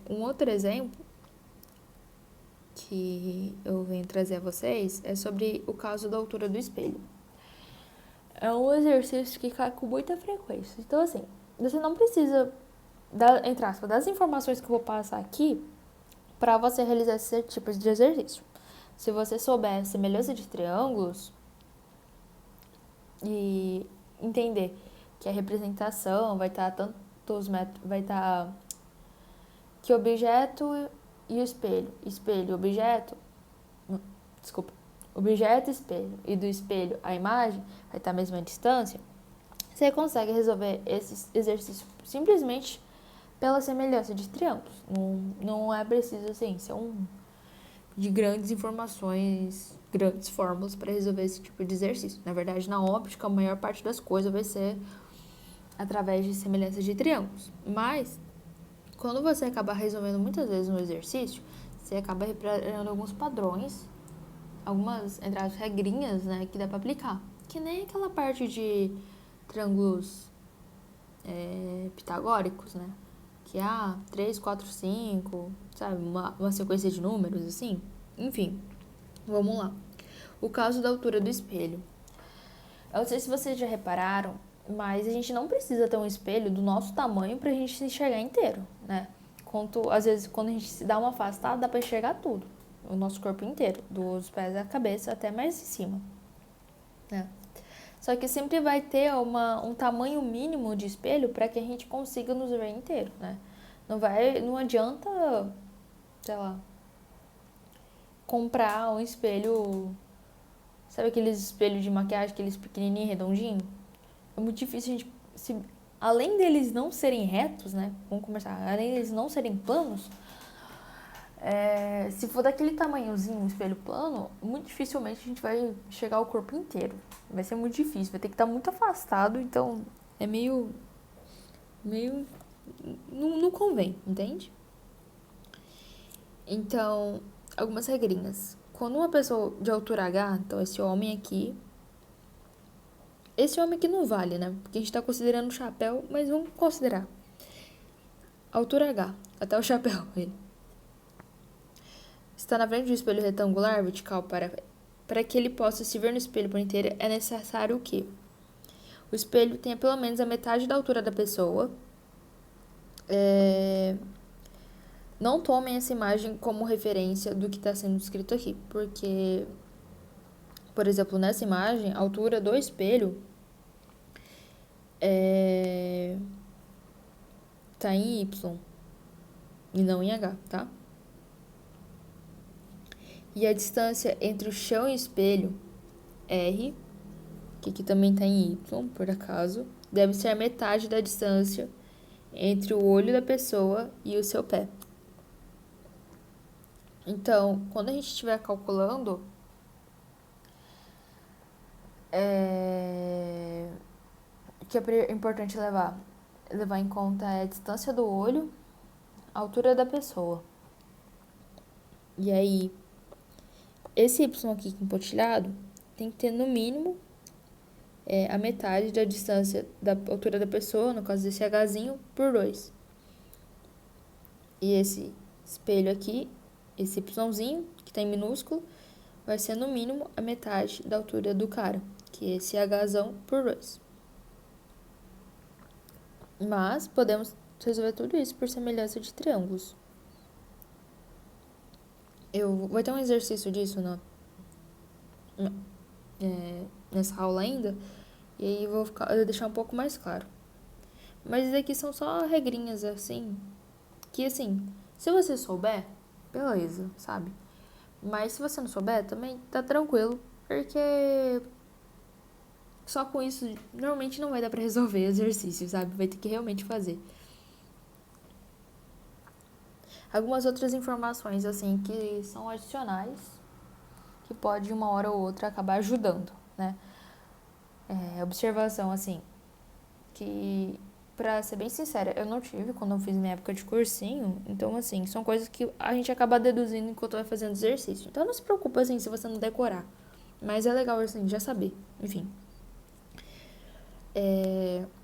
Um outro exemplo que eu venho trazer a vocês é sobre o caso da altura do espelho. É um exercício que cai com muita frequência. Então, assim, você não precisa, entre aspas, das informações que eu vou passar aqui para você realizar esse tipo de exercício. Se você souber a semelhança de triângulos e entender que a representação vai estar tantos metros, vai estar que objeto e o espelho, objeto, desculpa, objeto, espelho, e do espelho a imagem vai estar a mesma distância, você consegue resolver esse exercício simplesmente pela semelhança de triângulos. Não é preciso, assim, ser de grandes informações, grandes fórmulas para resolver esse tipo de exercício. Na verdade, na óptica, a maior parte das coisas vai ser através de semelhanças de triângulos. Mas, quando você acaba resolvendo muitas vezes um exercício, você acaba reparando alguns padrões, algumas, entre as regrinhas, né, que dá para aplicar. Que nem aquela parte de triângulos pitagóricos, né? Que 3, 4, 5, sabe? Uma sequência de números, assim. Enfim, vamos lá. O caso da altura do espelho. Eu não sei se vocês já repararam, mas a gente não precisa ter um espelho do nosso tamanho pra gente se enxergar inteiro, né? Às vezes, quando a gente se dá uma afastada, dá pra enxergar tudo. O nosso corpo inteiro, dos pés à cabeça até mais em cima, né? Só que sempre vai ter um tamanho mínimo de espelho para que a gente consiga nos ver inteiro, né? Não adianta, sei lá, comprar um espelho, sabe aqueles espelhos de maquiagem, aqueles pequenininhos, redondinhos? É muito difícil a gente, além deles não serem retos, né? Vamos começar, além deles não serem planos, se for daquele tamanhozinho, um espelho plano, muito dificilmente a gente vai chegar ao corpo inteiro. Vai ser muito difícil, vai ter que estar muito afastado, então é meio não convém, entende? Então, algumas regrinhas. Quando uma pessoa de altura H, então esse homem aqui não vale, né? Porque a gente tá considerando o chapéu, mas vamos considerar. Altura H, até o chapéu. Está na frente do espelho retangular vertical para que ele possa se ver no espelho por inteiro, é necessário que o espelho tenha pelo menos a metade da altura da pessoa. Não tomem essa imagem como referência do que está sendo escrito aqui, porque, por exemplo, nessa imagem, a altura do espelho está em Y e não em H, tá? E a distância entre o chão e o espelho, R, que aqui também está em Y, por acaso, deve ser a metade da distância entre o olho da pessoa e o seu pé. Então, quando a gente estiver calculando, o que é importante levar em conta é a distância do olho, a altura da pessoa. E aí, esse Y aqui pontilhado tem que ter no mínimo a metade da distância da altura da pessoa, no caso desse Hzinho, por 2. E esse espelho aqui, esse Yzinho, que está em minúsculo, vai ser no mínimo a metade da altura do cara, que é esse Hzão por 2. Mas podemos resolver tudo isso por semelhança de triângulos. Vai ter um exercício disso nessa aula ainda, e aí eu vou deixar um pouco mais claro. Mas isso aqui são só regrinhas, assim, que assim, se você souber, beleza, sabe? Mas se você não souber, também tá tranquilo, porque só com isso normalmente não vai dar pra resolver o exercício, sabe? Vai ter que realmente fazer. Algumas outras informações, assim, que são adicionais, que pode uma hora ou outra acabar ajudando, né? Observação, assim, que, pra ser bem sincera, eu não tive quando eu fiz minha época de cursinho, então, assim, são coisas que a gente acaba deduzindo enquanto vai fazendo exercício. Então, não se preocupa, assim, se você não decorar. Mas é legal, assim, já saber, enfim.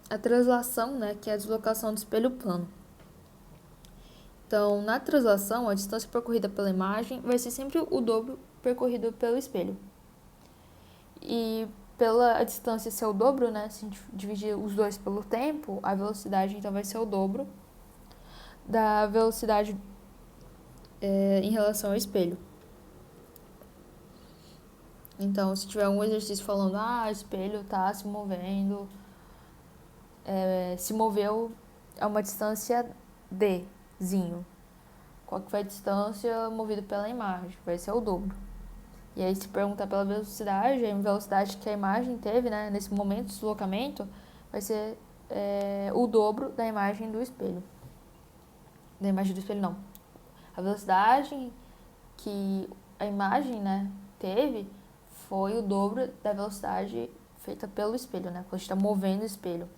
A translação, né, que é a deslocação do espelho plano. Então, na translação, a distância percorrida pela imagem vai ser sempre o dobro percorrido pelo espelho. E pela distância ser o dobro, né? Se a gente dividir os dois pelo tempo, a velocidade então vai ser o dobro da velocidade em relação ao espelho. Então, se tiver um exercício falando, o espelho está se movendo, se moveu a uma distância Dzinho. Qual que foi a distância movida pela imagem? Vai ser o dobro. E aí, se perguntar pela velocidade, a velocidade que a imagem teve, né, nesse momento de deslocamento, vai ser o dobro da imagem do espelho. Da imagem do espelho, não. A velocidade que a imagem, né, teve foi o dobro da velocidade feita pelo espelho, né? Quando a gente está movendo o espelho.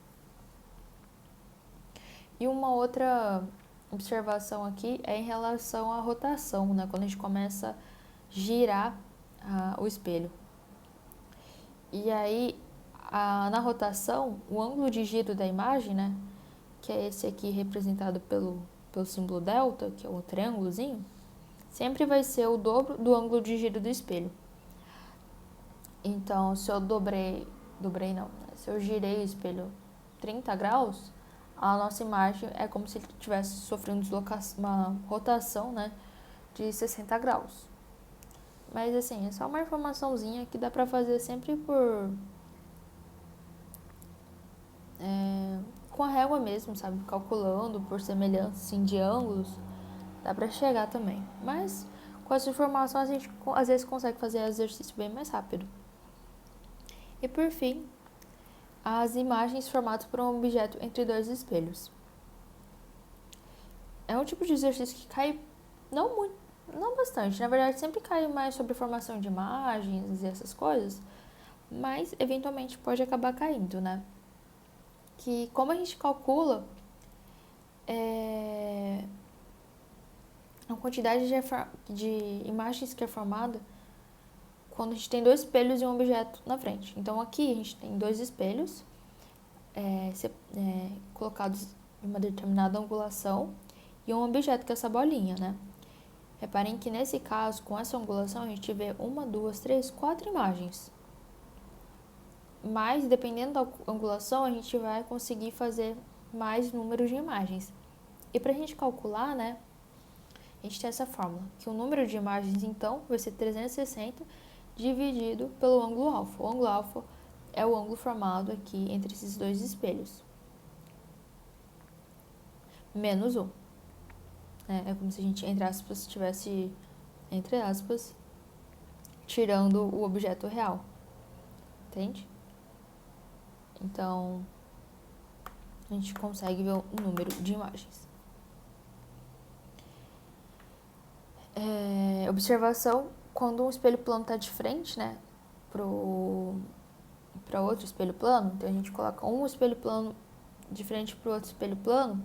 E uma outra observação aqui é em relação à rotação, né? Quando a gente começa a girar o espelho. E aí, na rotação, o ângulo de giro da imagem, né? Que é esse aqui representado pelo símbolo delta, que é o triângulozinho, sempre vai ser o dobro do ângulo de giro do espelho. Então, se eu se eu girei o espelho 30 graus, a nossa imagem é como se ele estivesse sofrendo uma rotação, né, de 60 graus. Mas, assim, é só uma informaçãozinha que dá pra fazer sempre com a régua mesmo, sabe? Calculando por semelhança, assim, de ângulos, dá pra chegar também. Mas, com essa informação, a gente às vezes consegue fazer exercício bem mais rápido. E, por fim, as imagens formadas por um objeto entre dois espelhos. É um tipo de exercício que cai não bastante, na verdade sempre cai mais sobre formação de imagens e essas coisas, mas eventualmente pode acabar caindo, né? Que como a gente calcula a quantidade de imagens que é formada quando a gente tem dois espelhos e um objeto na frente. Então aqui a gente tem dois espelhos colocados em uma determinada angulação e um objeto que é essa bolinha, né? Reparem que nesse caso, com essa angulação, a gente vê 1, 2, 3, 4 imagens. Mas, dependendo da angulação, a gente vai conseguir fazer mais números de imagens. E para a gente calcular, né, a gente tem essa fórmula, que o número de imagens, então, vai ser 360 dividido pelo ângulo alfa. O ângulo alfa é o ângulo formado aqui entre esses dois espelhos. Menos 1. É como se a gente, entre aspas, estivesse, entre aspas, tirando o objeto real. Entende? Então, a gente consegue ver o número de imagens. Observação, quando um espelho plano está de frente, né, para outro espelho plano, então a gente coloca um espelho plano de frente para o outro espelho plano,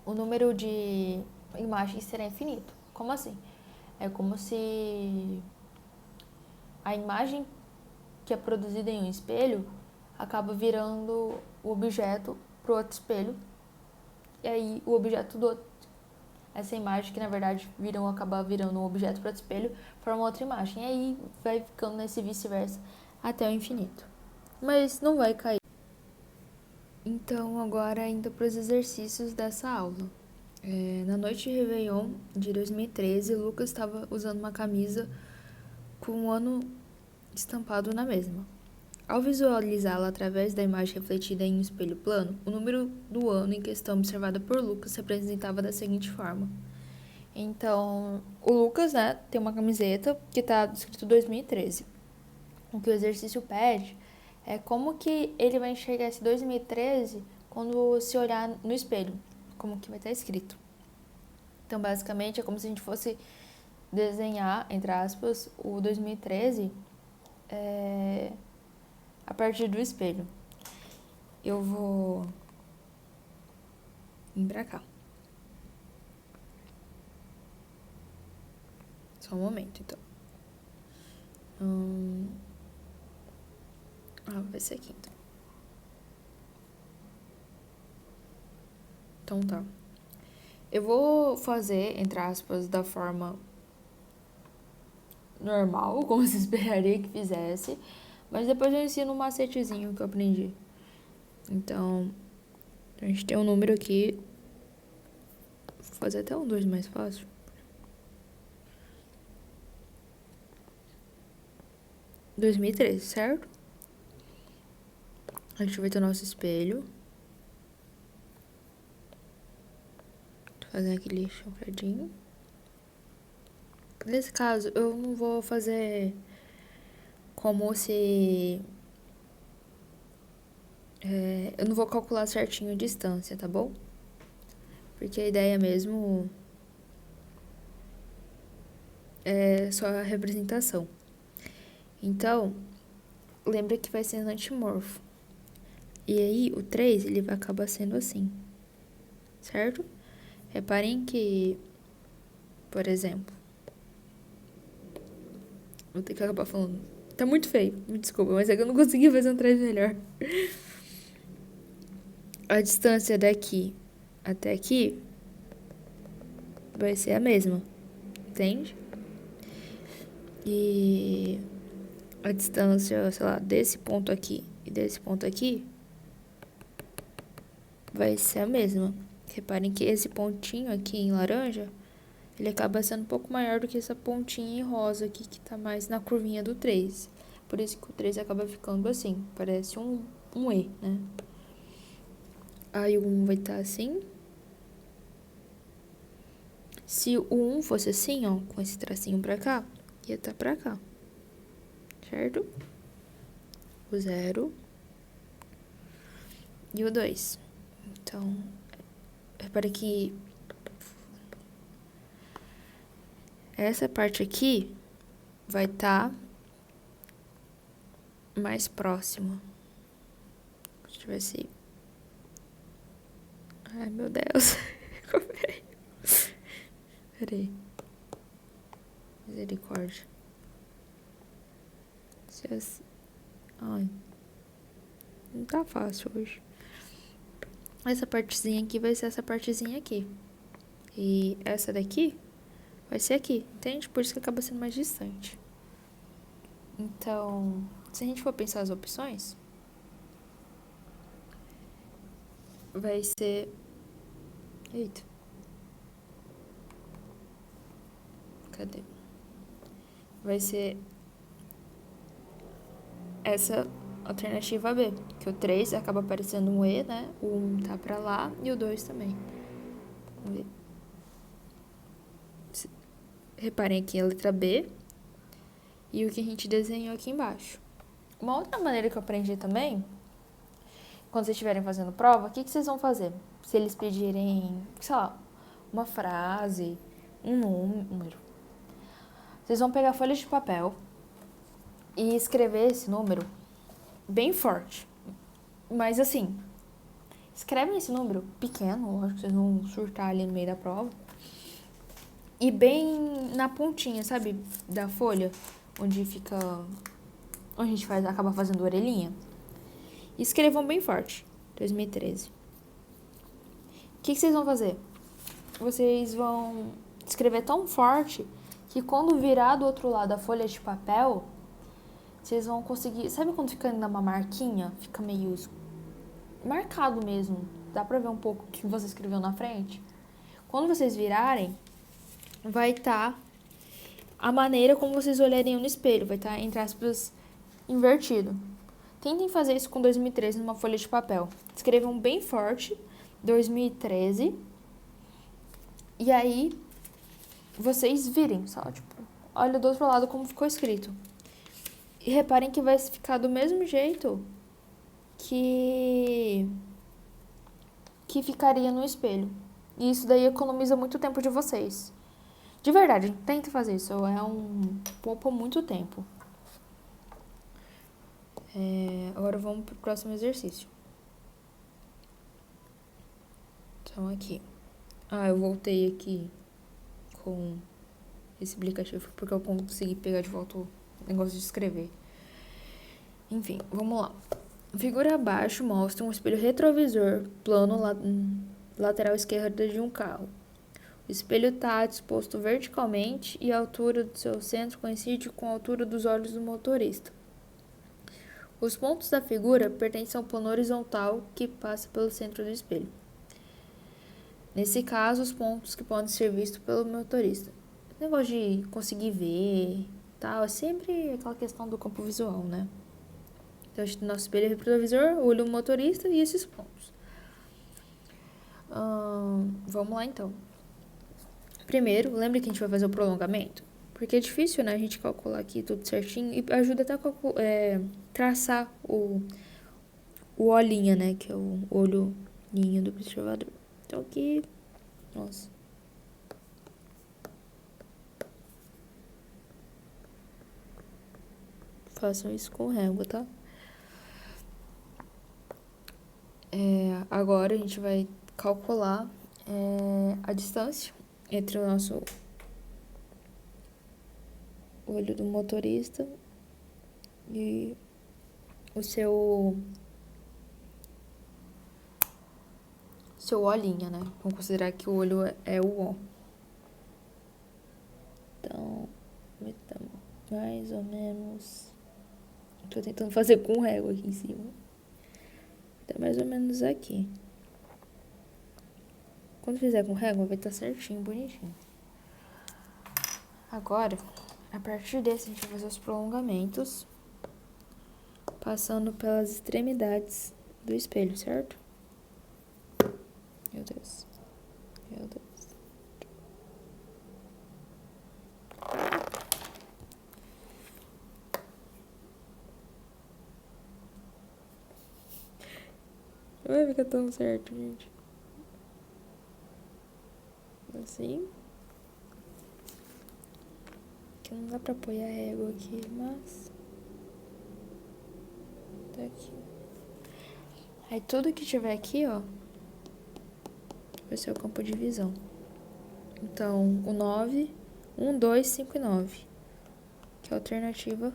o número de imagens será infinito. Como assim? É como se a imagem que é produzida em um espelho acaba virando o objeto para o outro espelho, e aí o objeto do outro, essa imagem que na verdade acaba virando um objeto para outro espelho, forma outra imagem, e aí vai ficando nesse vice-versa até o infinito. Mas não vai cair. Então agora indo para os exercícios dessa aula. Na noite de Réveillon de 2013, Lucas estava usando uma camisa com um ano estampado na mesma. Ao visualizá-la através da imagem refletida em um espelho plano, o número do ano em questão observada por Lucas se representava da seguinte forma. Então, o Lucas, né, tem uma camiseta que está escrito 2013. O que o exercício pede é como que ele vai enxergar esse 2013 quando se olhar no espelho, como que vai estar escrito. Então, basicamente, é como se a gente fosse desenhar, entre aspas, o 2013 a partir do espelho. Eu vou vir pra cá. Só um momento, então. Vai ser aqui, então. Então tá. Eu vou fazer, entre aspas, da forma normal, como você esperaria que fizesse, mas depois eu ensino um macetezinho que eu aprendi. Então, a gente tem um número aqui, vou fazer até um 2 mais fácil. Em 2013, certo? A gente vai ter o nosso espelho. Tô fazendo aquele chanfradinho. Nesse caso, eu não vou fazer como se... eu não vou calcular certinho a distância, tá bom? Porque a ideia mesmo é só a representação. Então, lembra que vai sendo antimorfo. E aí, o 3, ele vai acabar sendo assim, certo? Reparem que, por exemplo, vou ter que acabar falando. Tá muito feio, me desculpa, mas é que eu não consegui fazer um 3 melhor. A distância daqui até aqui vai ser a mesma, entende? E a distância, sei lá, desse ponto aqui e desse ponto aqui vai ser a mesma. Reparem que esse pontinho aqui em laranja, ele acaba sendo um pouco maior do que essa pontinha em rosa aqui, que tá mais na curvinha do 3. Por isso que o 3 acaba ficando assim, parece um E, né? Aí o 1 vai estar assim. Se o 1 fosse assim, ó, com esse tracinho pra cá, ia estar pra cá, certo? O 0 e o 2. Então, repare que essa parte aqui vai estar mais próxima. Se tivesse... Ai, meu Deus. Peraí. Misericórdia. Ai, não tá fácil hoje. Essa partezinha aqui vai ser essa partezinha aqui. E essa daqui vai ser aqui, entende? Por isso que acaba sendo mais distante. Então, se a gente for pensar as opções, vai ser... Eita. Cadê? Vai ser essa alternativa B, que o 3 acaba aparecendo um E, né? O 1 tá pra lá e o 2 também. Vamos ver. Reparem aqui a letra B e o que a gente desenhou aqui embaixo. Uma outra maneira que eu aprendi também, quando vocês estiverem fazendo prova, o que vocês vão fazer? Se eles pedirem, sei lá, uma frase, um número, vocês vão pegar folhas de papel e escrever esse número bem forte. Mas assim, escrevem esse número pequeno, lógico que vocês vão surtar ali no meio da prova. E bem na pontinha, sabe, da folha, onde fica... onde a gente acaba fazendo orelhinha. Escrevam bem forte, 2013. O que vocês vão fazer? Vocês vão escrever tão forte que quando virar do outro lado a folha de papel, vocês vão conseguir... Sabe quando fica ainda uma marquinha? Fica meio marcado mesmo. Dá pra ver um pouco o que você escreveu na frente. Quando vocês virarem, vai estar a maneira como vocês olhariam no espelho. Vai estar, entre aspas, invertido. Tentem fazer isso com 2013 numa folha de papel. Escrevam bem forte, 2013. E aí, vocês virem, só, tipo, olha do outro lado como ficou escrito. E reparem que vai ficar do mesmo jeito que ficaria no espelho. E isso daí economiza muito tempo de vocês. De verdade, tenta fazer isso. Poupa muito tempo. Agora vamos pro próximo exercício. Então, aqui. Eu voltei aqui com esse aplicativo porque eu consegui pegar de volta o negócio de escrever. Enfim, vamos lá. A figura abaixo mostra um espelho retrovisor plano lateral esquerda de um carro. O espelho está disposto verticalmente e a altura do seu centro coincide com a altura dos olhos do motorista. Os pontos da figura pertencem ao plano horizontal que passa pelo centro do espelho. Nesse caso, os pontos que podem ser vistos pelo motorista. O negócio de conseguir ver, tal, é sempre aquela questão do campo visual, né? Então, a gente tem nosso espelho retrovisor, o olho do motorista e esses pontos. Vamos lá, então. Primeiro, lembra que a gente vai fazer o prolongamento? Porque é difícil, né, a gente calcular aqui tudo certinho e ajuda até a traçar o olhinho, né, que é o olhinho do observador. Então, aqui, nossa. Façam isso com régua, tá? Agora a gente vai calcular a distância entre o nosso olho do motorista e o seu olhinho, né? Vamos considerar que o olho é o O. Então, mais ou menos... Tô tentando fazer com régua aqui em cima. Tá mais ou menos aqui. Quando fizer com régua, vai estar certinho, bonitinho. Agora, a partir desse, a gente vai fazer os prolongamentos, passando pelas extremidades do espelho, certo? Meu Deus. Meu Deus. Não vai ficar tão certo, gente. Assim. Que não dá pra apoiar a régua aqui, mas... Tá aqui. Aí tudo que tiver aqui, ó, vai ser o campo de visão. Então, o 9, 1, 2, 5 e 9. Que é a alternativa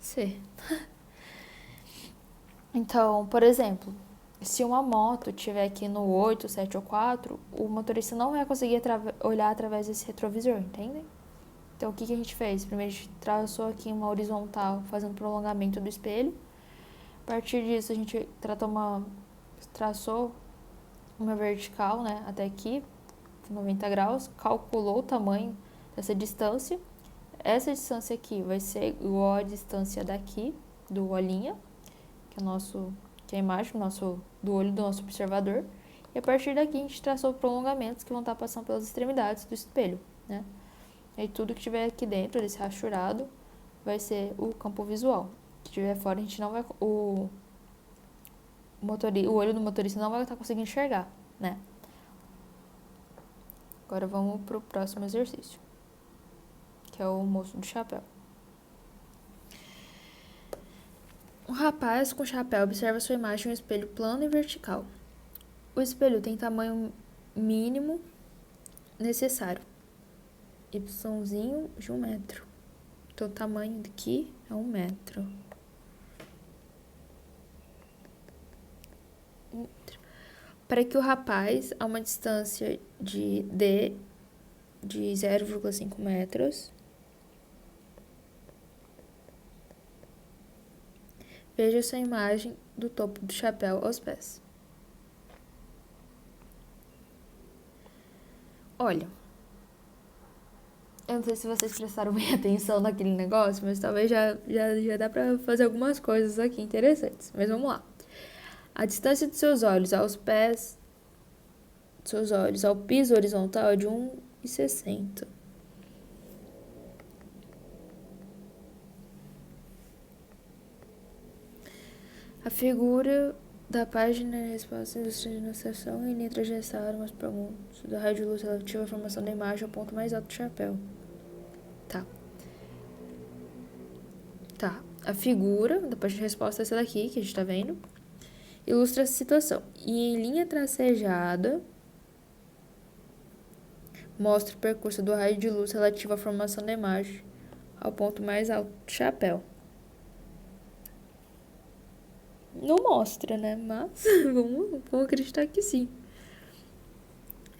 C. Então, por exemplo, se uma moto estiver aqui no 8, 7 ou 4, o motorista não vai conseguir olhar através desse retrovisor, entendem? Então, o que a gente fez? Primeiro, a gente traçou aqui uma horizontal, fazendo prolongamento do espelho. A partir disso, a gente traçou uma vertical, né, até aqui, 90 graus, calculou o tamanho dessa distância. Essa distância aqui vai ser igual à distância daqui, do olhinho, que é a imagem do olho do nosso observador. E a partir daqui a gente traçou prolongamentos que vão estar passando pelas extremidades do espelho, né? E tudo que tiver aqui dentro desse rachurado vai ser o campo visual. Se tiver fora, a gente não vai... O olho do motorista não vai estar conseguindo enxergar, né? Agora vamos pro próximo exercício, que é o moço do chapéu. Um rapaz com chapéu observa sua imagem em um espelho plano e vertical. O espelho tem tamanho mínimo necessário, yzinho de 1 metro. Então, o tamanho daqui é 1 metro. Para que o rapaz, a uma distância de 0,5 metros, veja sua imagem do topo do chapéu aos pés. Olha, eu não sei se vocês prestaram bem atenção naquele negócio, mas talvez já dá pra fazer algumas coisas aqui interessantes. Mas vamos lá. A distância de seus olhos aos pés, de seus olhos ao piso horizontal é de 1,60. A figura da página é resposta à ilustração em letras restaram as perguntas da rádio luz relativa à formação da imagem ao ponto mais alto do chapéu. Tá. A figura da página de resposta é essa daqui, que a gente tá vendo. Ilustra a situação. E em linha tracejada, mostra o percurso do raio de luz relativo à formação da imagem ao ponto mais alto do chapéu. Não mostra, né? Mas vamos acreditar que sim.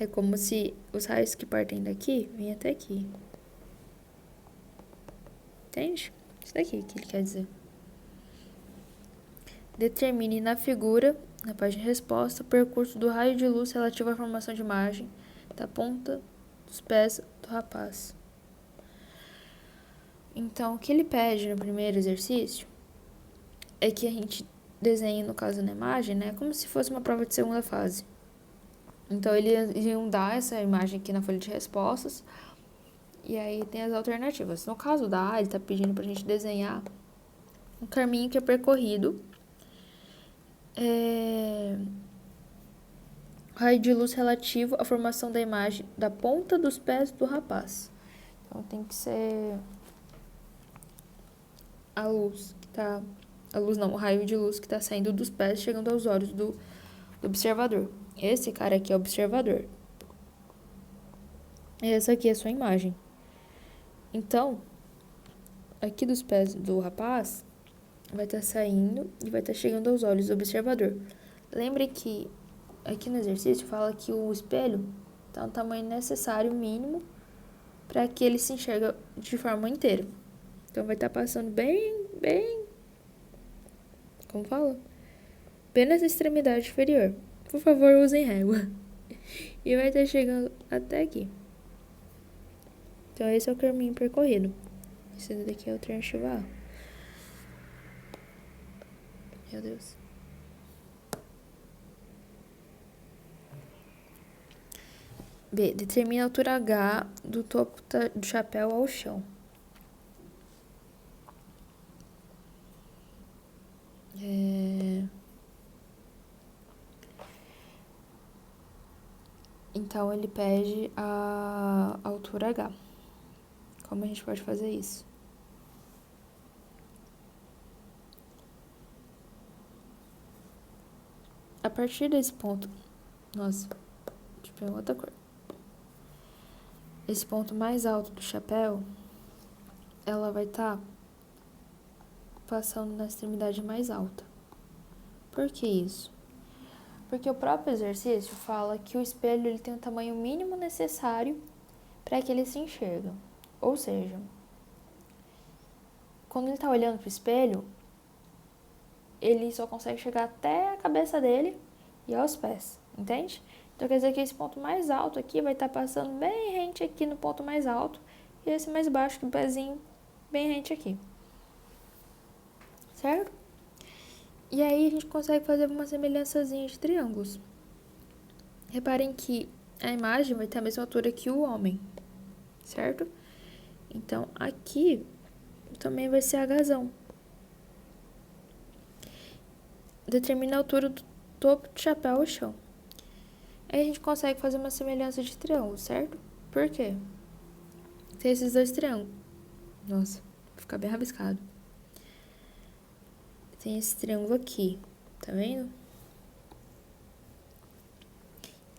É como se os raios que partem daqui vêm até aqui. Entende? Isso daqui que ele quer dizer. Determine na figura, na página de resposta, o percurso do raio de luz relativo à formação de imagem da ponta dos pés do rapaz. Então, o que ele pede no primeiro exercício é que a gente desenhe, no caso na imagem, né, como se fosse uma prova de segunda fase. Então, eles iam dar essa imagem aqui na folha de respostas, e aí tem as alternativas. No caso da A, ele está pedindo para a gente desenhar um caminho que é percorrido, raio de luz relativo à formação da imagem da ponta dos pés do rapaz. Então, tem que ser a luz que tá... A luz não, o raio de luz que está saindo dos pés, chegando aos olhos do observador. Esse cara aqui é o observador. E essa aqui é a sua imagem. Então, aqui dos pés do rapaz, vai estar saindo e vai estar chegando aos olhos do observador. Lembre que aqui no exercício fala que o espelho está no tamanho necessário, mínimo, para que ele se enxerga de forma inteira. Então, vai estar passando bem, como fala? Bem nessa extremidade inferior. Por favor, usem régua. E vai estar chegando até aqui. Então, esse é o caminho percorrido. Esse daqui é o alternativa A. Meu Deus. B. Determina a altura H do topo do chapéu ao chão. Então, ele pede a altura H. Como a gente pode fazer isso? A partir desse ponto... Nossa, deixa eu pegar outra cor. Esse ponto mais alto do chapéu, ela vai estar passando na extremidade mais alta. Por que isso? Porque o próprio exercício fala que o espelho ele tem o tamanho mínimo necessário para que ele se enxerga. Ou seja, quando ele está olhando para o espelho, ele só consegue chegar até a cabeça dele e aos pés, entende? Então quer dizer que esse ponto mais alto aqui vai estar passando bem rente aqui no ponto mais alto e esse mais baixo do pezinho bem rente aqui. Certo? E aí a gente consegue fazer uma semelhançazinha de triângulos. Reparem que a imagem vai ter a mesma altura que o homem, certo? Então, aqui também vai ser Hzão. Determina a altura do topo do chapéu ao chão. Aí a gente consegue fazer uma semelhança de triângulo, certo? Por quê? Tem esses dois triângulos. Nossa, vai ficar bem rabiscado. Tem esse triângulo aqui, tá vendo?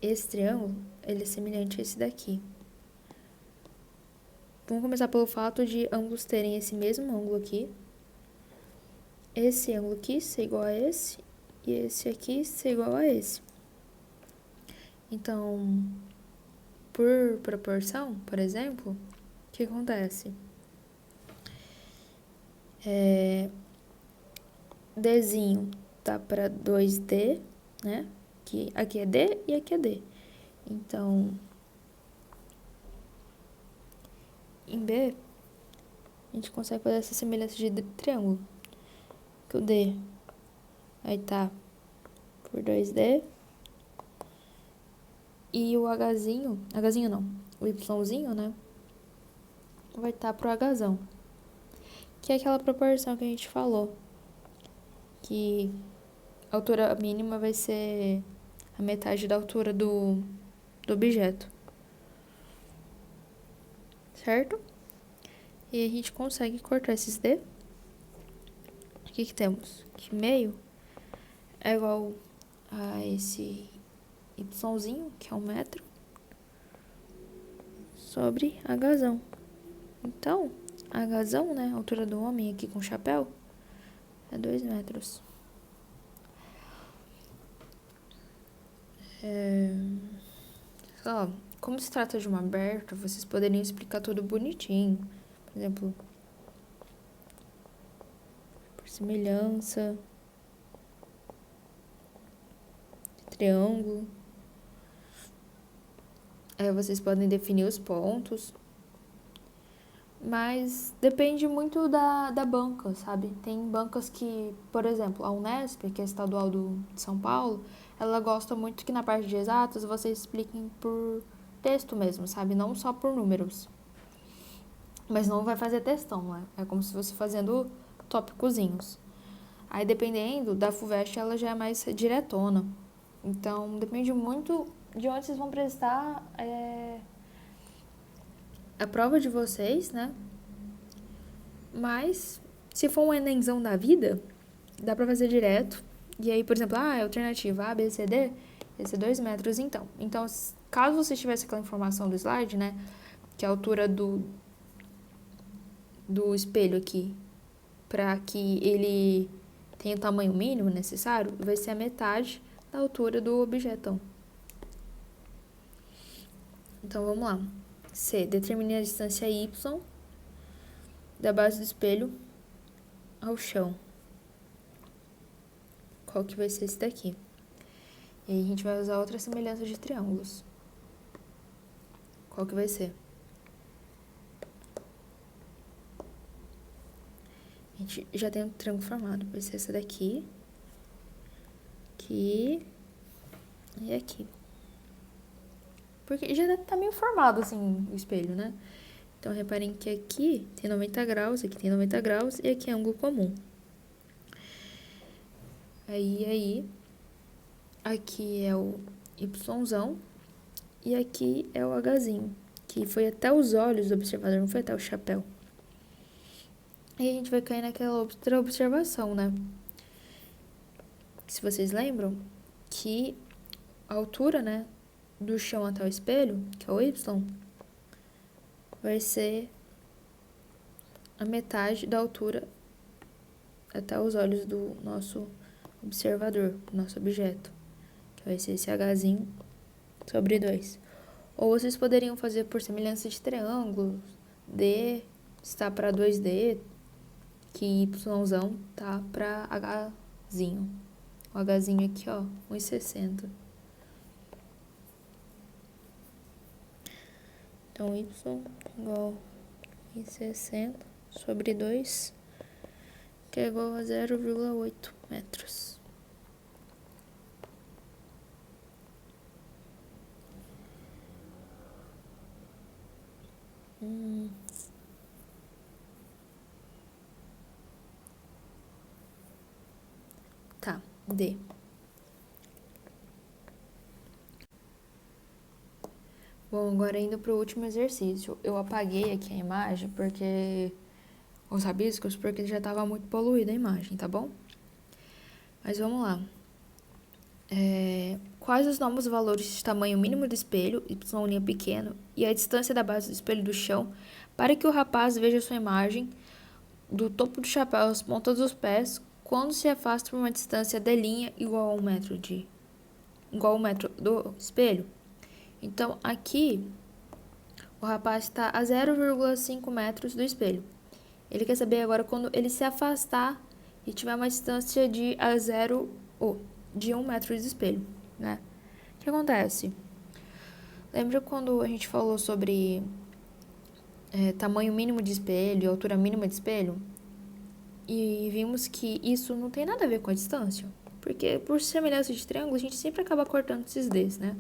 Esse triângulo, ele é semelhante a esse daqui. Vamos começar pelo fato de ambos terem esse mesmo ângulo aqui. Esse ângulo aqui ser igual a esse. E esse aqui ser igual a esse. Então, por proporção, por exemplo, o que acontece? Dzinho tá para 2D, né? Aqui é D e aqui é D. Então, em B, a gente consegue fazer essa semelhança de triângulo. Que o D vai estar por 2D. E o Hzinho não, o Yzinho, né? Vai estar pro Hzão. Que é aquela proporção que a gente falou. Que a altura mínima vai ser a metade da altura do objeto. Certo? E a gente consegue cortar esses D. O que temos? Que meio é igual a esse Yzinho, que é 1 metro, sobre Hzão. Então, Hzão, né, a altura do homem aqui com chapéu, é 2 metros. sei lá, como se trata de uma aberta, vocês poderiam explicar tudo bonitinho. Por exemplo, por semelhança, triângulo. Aí vocês podem definir os pontos. Mas depende muito da banca, sabe? Tem bancas que, por exemplo, a Unesp, que é estadual de São Paulo, ela gosta muito que na parte de exatas vocês expliquem por texto mesmo, sabe? Não só por números. Mas não vai fazer textão, né? É como se fosse fazendo tópicozinhos. Aí, dependendo da FUVEST, ela já é mais diretona. Então, depende muito de onde vocês vão prestar a prova de vocês, né? Mas, se for um Enemzão da vida, dá pra fazer direto. E aí, por exemplo, a alternativa A, B, C, D, ia ser 2 metros, então. Então, caso você tivesse aquela informação do slide, né? Que a altura do espelho aqui, para que ele tenha o tamanho mínimo necessário, vai ser a metade da altura do objeto. Então, vamos lá. C. Determine a distância y da base do espelho ao chão. Qual que vai ser esse daqui? E aí a gente vai usar outra semelhança de triângulos. Qual que vai ser? A gente já tem um triângulo formado. Vai ser essa daqui. Aqui. E aqui. Porque já tá meio formado, assim, o espelho, né? Então, reparem que aqui tem 90 graus, aqui tem 90 graus e aqui é ângulo comum. Aí, aqui é o Yzão e aqui é o Hzinho, que foi até os olhos do observador, não foi até o chapéu. E a gente vai cair naquela outra observação, né? Se vocês lembram, que a altura, né, do chão até o espelho, que é o Y, vai ser a metade da altura até os olhos do nosso observador, do nosso objeto, que vai ser esse Hzinho sobre 2. Ou vocês poderiam fazer por semelhança de triângulos, D está para 2D, que Yzão tá para Hzinho. O Hzinho aqui, ó, 1,60. Então, Y igual a 1,60 sobre 2, que é igual a 0,8 metros. Tá, D. Bom, agora indo pro último exercício. Eu apaguei aqui a imagem porque os rabiscos, porque já estava muito poluída a imagem, tá bom? Mas vamos lá. Quais os novos valores de tamanho mínimo do espelho, y' pequeno, e a distância da base do espelho do chão, para que o rapaz veja sua imagem do topo do chapéu às pontas dos pés, quando se afasta por uma distância d' igual a 1 metro igual ao metro do espelho? Então, aqui, o rapaz está a 0,5 metros do espelho. Ele quer saber agora quando ele se afastar e tiver uma distância de 1 metro do espelho, né? O que acontece? Lembra quando a gente falou sobre tamanho mínimo de espelho e altura mínima de espelho? E vimos que isso não tem nada a ver com a distância. Porque por semelhança de triângulo, a gente sempre acaba cortando esses Ds, né?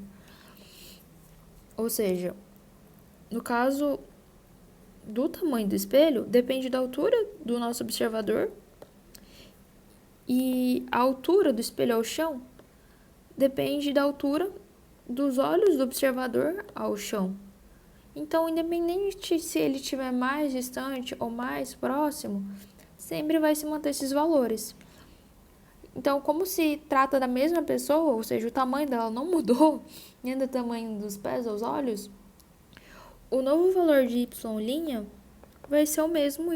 Ou seja, no caso do tamanho do espelho, depende da altura do nosso observador. E a altura do espelho ao chão depende da altura dos olhos do observador ao chão. Então, independente se ele estiver mais distante ou mais próximo, sempre vai se manter esses valores. Então, como se trata da mesma pessoa, ou seja, o tamanho dela não mudou, nem do tamanho dos pés aos olhos, o novo valor de y' vai ser o mesmo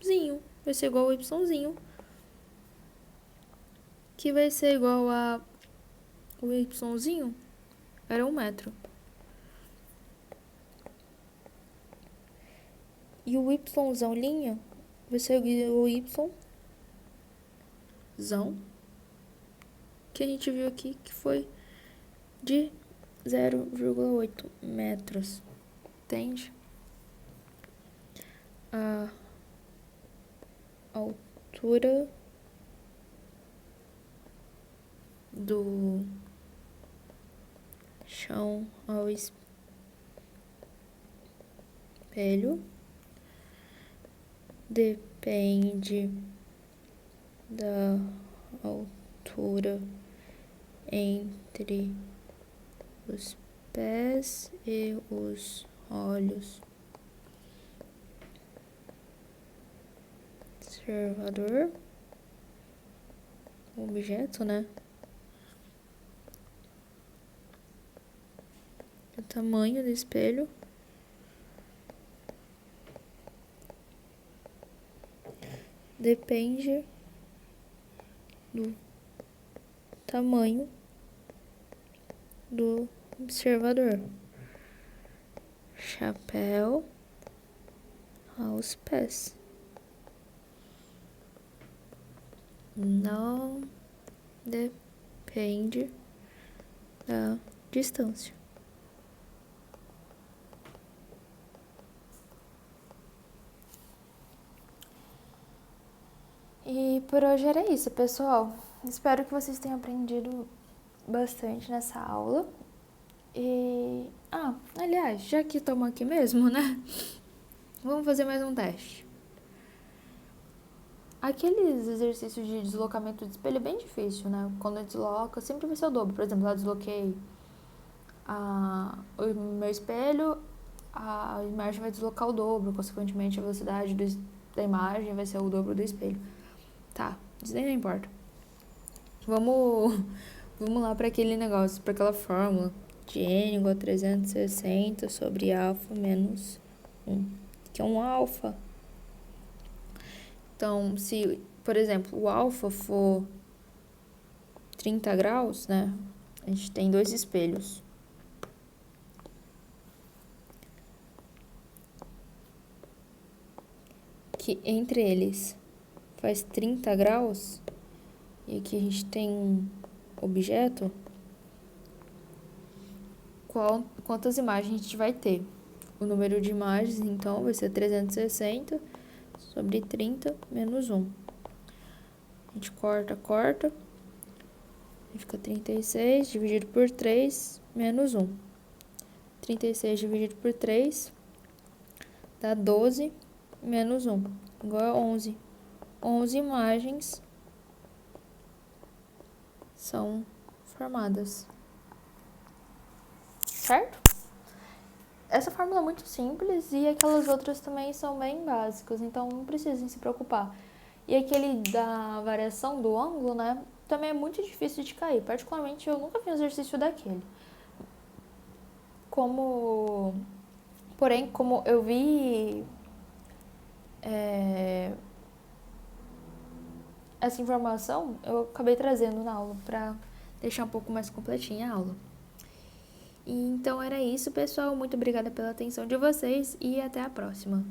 yzinho, vai ser igual ao yzinho, que vai ser igual a o yzinho era 1 metro. E o yzão linha vai ser o yzão que a gente viu aqui, que foi de 0,8 metros. Entende? A altura do chão ao espelho depende da altura entre os pés e os olhos. Observador, objeto, né? O tamanho do espelho depende do tamanho do observador. Chapéu aos pés. Não depende da distância. E por hoje era isso, pessoal. Espero que vocês tenham aprendido bastante nessa aula. E... aliás, já que estamos aqui mesmo, né? Vamos fazer mais um teste. Aqueles exercícios de deslocamento de espelho é bem difícil, né? Quando desloca, sempre vai ser o dobro. Por exemplo, lá desloquei o meu espelho, a imagem vai deslocar o dobro. Consequentemente, a velocidade da imagem vai ser o dobro do espelho. Tá, isso nem importa. Vamos lá para aquele negócio, para aquela fórmula de n igual a 360 sobre alfa menos 1, que é um alfa. Então, se, por exemplo, o alfa for 30 graus, né? A gente tem dois espelhos. Que entre eles faz 30 graus. E aqui a gente tem um objeto. Quantas imagens a gente vai ter? O número de imagens, então, vai ser 360 sobre 30 menos 1. A gente corta. E fica 36 dividido por 3 menos 1. 36 dividido por 3 dá 12 menos 1, igual a 11. 11 imagens são formadas. Certo? Essa fórmula é muito simples e aquelas outras também são bem básicas, então não precisem se preocupar. E aquele da variação do ângulo, né, também é muito difícil de cair. Particularmente, eu nunca fiz um exercício daquele. Porém, como eu vi essa informação, eu acabei trazendo na aula para deixar um pouco mais completinha a aula. E então era isso, pessoal. Muito obrigada pela atenção de vocês e até a próxima.